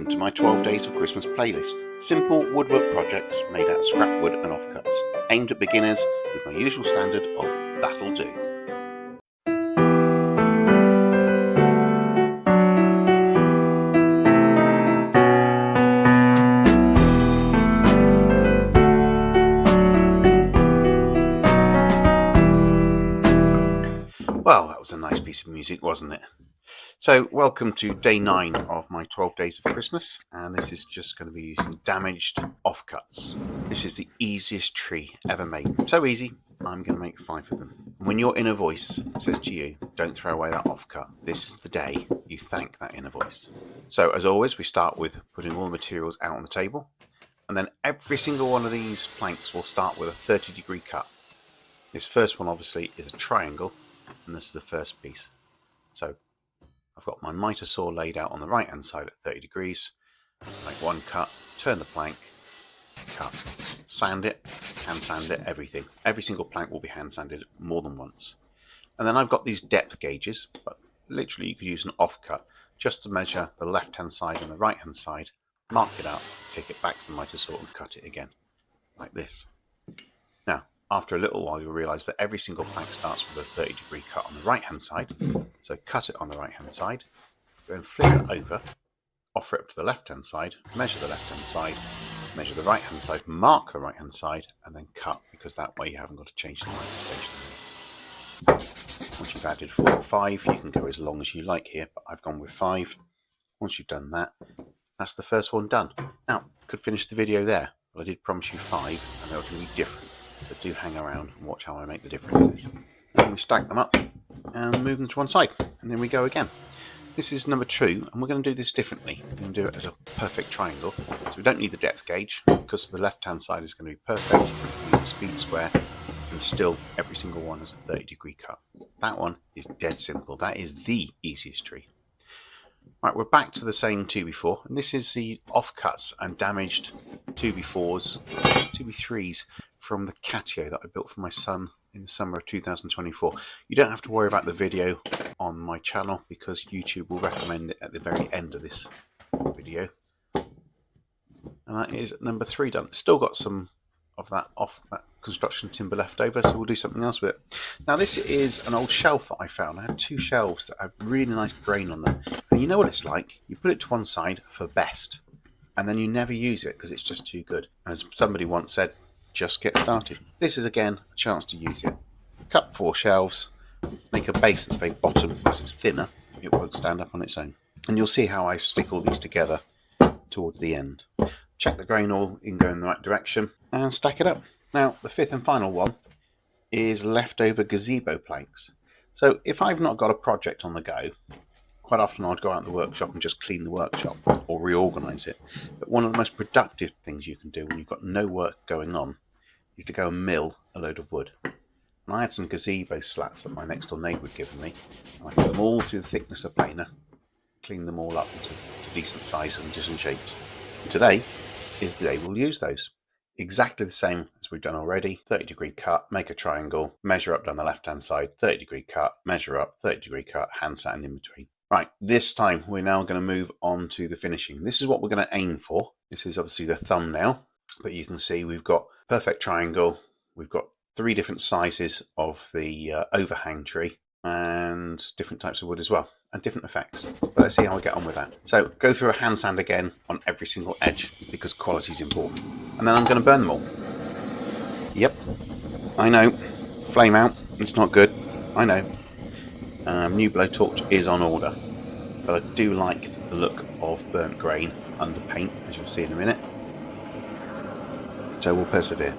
Welcome to my 12 Days of Christmas playlist. Simple woodwork projects made out of scrap wood and offcuts, aimed at beginners with my usual standard of that'll do. Well, that was a nice piece of music, wasn't it? So, welcome to day 9 of my 12 Days of Christmas, and this is just going to be using damaged offcuts. This is the easiest tree ever made. So easy, I'm going to make 5 of them. And when your inner voice says to you, don't throw away that offcut, this is the day you thank that inner voice. So, as always, we start with putting all the materials out on the table, and then every single one of these planks will start with a 30-degree cut. This first one, obviously, is a triangle, and this is the first piece. So, I've got my mitre saw laid out on the right hand side at 30 degrees, make one cut, turn the plank, cut, sand it, hand sand it, everything. Every single plank will be hand sanded more than once. And then I've got these depth gauges, but literally you could use an offcut just to measure the left hand side and the right hand side, mark it up, take it back to the mitre saw and cut it again, like this. Now, after a little while, you'll realise that every single plank starts with a 30-degree cut on the right-hand side. So cut it on the right-hand side, then flip it over, offer it up to the left-hand side, measure the left-hand side, measure the right-hand side, mark the right-hand side, and then cut, because that way you haven't got to change the mitre station. Once you've added 4 or 5, you can go as long as you like here, but I've gone with 5. Once you've done that, that's the first one done. Now, could finish the video there, but I did promise you 5, and they're going to be different. So do hang around and watch how I make the differences. And we stack them up and move them to one side, and then we go again. This is number 2, and we're going to do this differently. We're going to do it as a perfect triangle, so we don't need the depth gauge because the left hand side is going to be perfect. We use a speed square, and still every single one is a 30-degree cut. That one is dead simple. That is the easiest tree. Right, we're back to the same 2x4, and this is the offcuts and damaged 2x4s, 2x3s from the catio that I built for my son in the summer of 2024. You don't have to worry about the video on my channel because YouTube will recommend it at the very end of this video. And that is number 3 done. It's still got some of that construction timber left over, so we'll do something else with it. Now this is an old shelf that I found. I had 2 shelves that had really nice grain on them, and you know what it's like, you put it to one side for best and then you never use it because it's just too good. As somebody once said, just get started. This is again a chance to use it. Cut 4 shelves, make a base at the very bottom because it's thinner, it won't stand up on its own, and you'll see how I stick all these together towards the end. Check the grain all in going in the right direction and stack it up. Now the 5th and final one is leftover gazebo planks. So if I've not got a project on the go, quite often I'd go out in the workshop and just clean the workshop or reorganise it. But one of the most productive things you can do when you've got no work going on is to go and mill a load of wood. And I had some gazebo slats that my next door neighbour had given me. And I put them all through the thickness of planer, cleaned them all up to decent sizes and decent shapes. And today is the day we'll use those. Exactly the same as we've done already. 30-degree cut, make a triangle, measure up down the left hand side, 30-degree cut, measure up, 30-degree cut, hand sand in between. Right, this time we're now going to move on to the finishing. This is what we're going to aim for. This is obviously the thumbnail, but you can see we've got perfect triangle, we've got 3 different sizes of the overhang tree, and different types of wood as well, and different effects. But let's see how we get on with that. So go through a hand sand again on every single edge because quality is important. And then I'm going to burn them all. Yep, I know, flame out, it's not good, I know. New blowtorch is on order, but I do like the look of burnt grain under paint, as you'll see in a minute. So we'll persevere.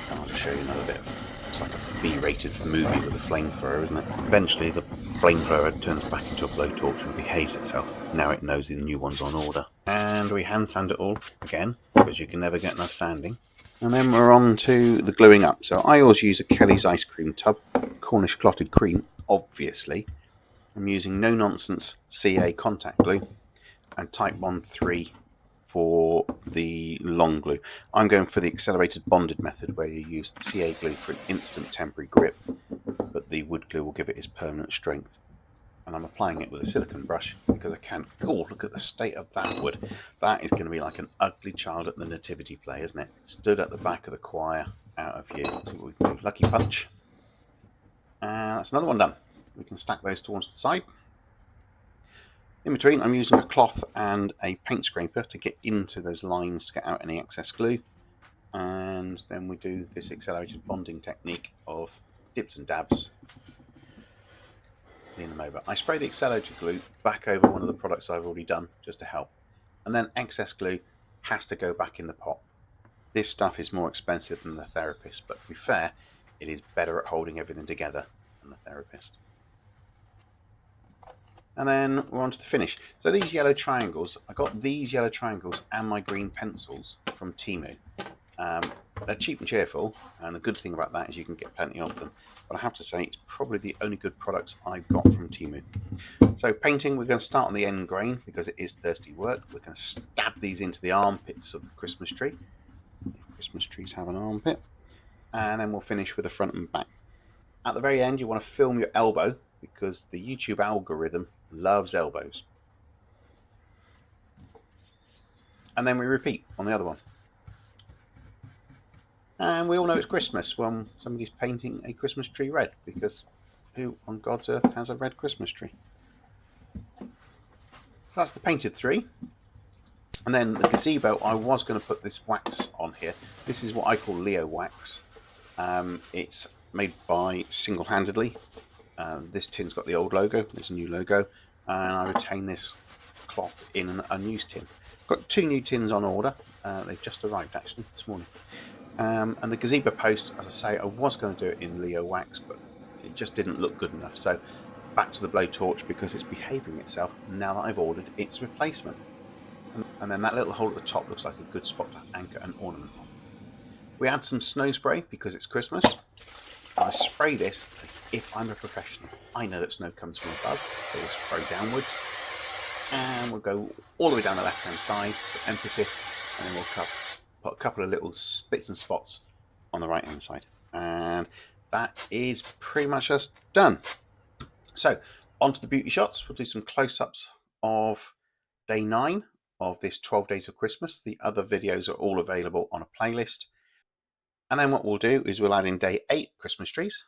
And I'll just show you another bit of, it's like a B-rated movie with a flamethrower, isn't it? Eventually the flamethrower turns back into a blowtorch and behaves itself. Now it knows the new one's on order. And we hand sand it all again, because you can never get enough sanding. And then we're on to the gluing up. So I always use a Kelly's ice cream tub, Cornish clotted cream, obviously. I'm using no nonsense CA contact glue and Type 1-3 for the long glue. I'm going for the accelerated bonded method where you use the CA glue for an instant temporary grip, but the wood glue will give it its permanent strength. and I'm applying it with a silicone brush because I can. Oh, look at the state of that wood. That is going to be like an ugly child at the nativity play, isn't it? Stood at the back of the choir, out of view. See what we can do. Lucky punch. And that's another one done. We can stack those towards the side. In between, I'm using a cloth and a paint scraper to get into those lines to get out any excess glue. And then we do this accelerated bonding technique of dips and dabs, clean them over. I spray the accelerated glue back over one of the products I've already done just to help. And then excess glue has to go back in the pot. This stuff is more expensive than the Therapist, but to be fair, it is better at holding everything together than the Therapist. And then we're on to the finish. So these yellow triangles, I got these yellow triangles and my green pencils from Temu. They're cheap and cheerful, and the good thing about that is you can get plenty of them. But I have to say, it's probably the only good products I've got from Temu. So painting, we're going to start on the end grain because it is thirsty work. We're going to stab these into the armpits of the Christmas tree, if Christmas trees have an armpit. And then we'll finish with the front and back. At the very end, you want to film your elbow because the YouTube algorithm loves elbows. And then we repeat on the other one. And we all know it's Christmas when somebody's painting a Christmas tree red, because who on God's earth has a red Christmas tree? So that's the painted three. And then the gazebo, I was going to put this wax on here. This is what I call Leo wax. It's made by single-handedly. This tin's got the old logo, there's a new logo, and I retain this cloth in an unused tin. Got 2 new tins on order. They've just arrived actually this morning. And the gazebo post, as I say, I was going to do it in Leo wax, but it just didn't look good enough. So back to the blowtorch because it's behaving itself now that I've ordered its replacement. And then that little hole at the top looks like a good spot to anchor an ornament on. We add some snow spray because it's Christmas. I spray this as if I'm a professional. I know that snow comes from above, so we'll spray downwards. And we'll go all the way down the left-hand side for emphasis, and then we'll put a couple of little bits and spots on the right-hand side. And that is pretty much us done. So, onto the beauty shots. We'll do some close-ups of day 9 of this 12 Days of Christmas. The other videos are all available on a playlist. And then what we'll do is we'll add in day 8 Christmas trees.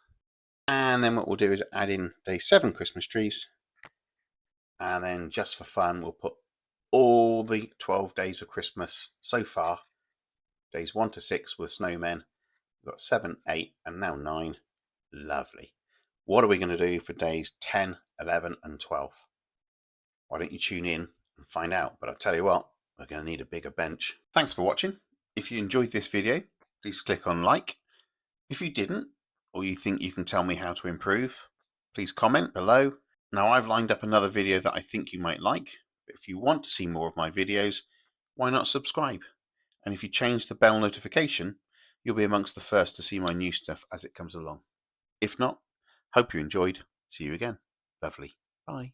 And then what we'll do is add in day 7 Christmas trees. And then just for fun, we'll put all the 12 days of Christmas so far. Days 1 to 6 with snowmen. We've got 7, 8, and now 9. Lovely. What are we going to do for days 10, 11, and 12? Why don't you tune in and find out? But I'll tell you what, we're going to need a bigger bench. Thanks for watching. If you enjoyed this video, please click on like. If you didn't, or you think you can tell me how to improve, please comment below. Now I've lined up another video that I think you might like, but if you want to see more of my videos, why not subscribe? And if you change the bell notification, you'll be amongst the first to see my new stuff as it comes along. If not, hope you enjoyed. See you again. Lovely. Bye.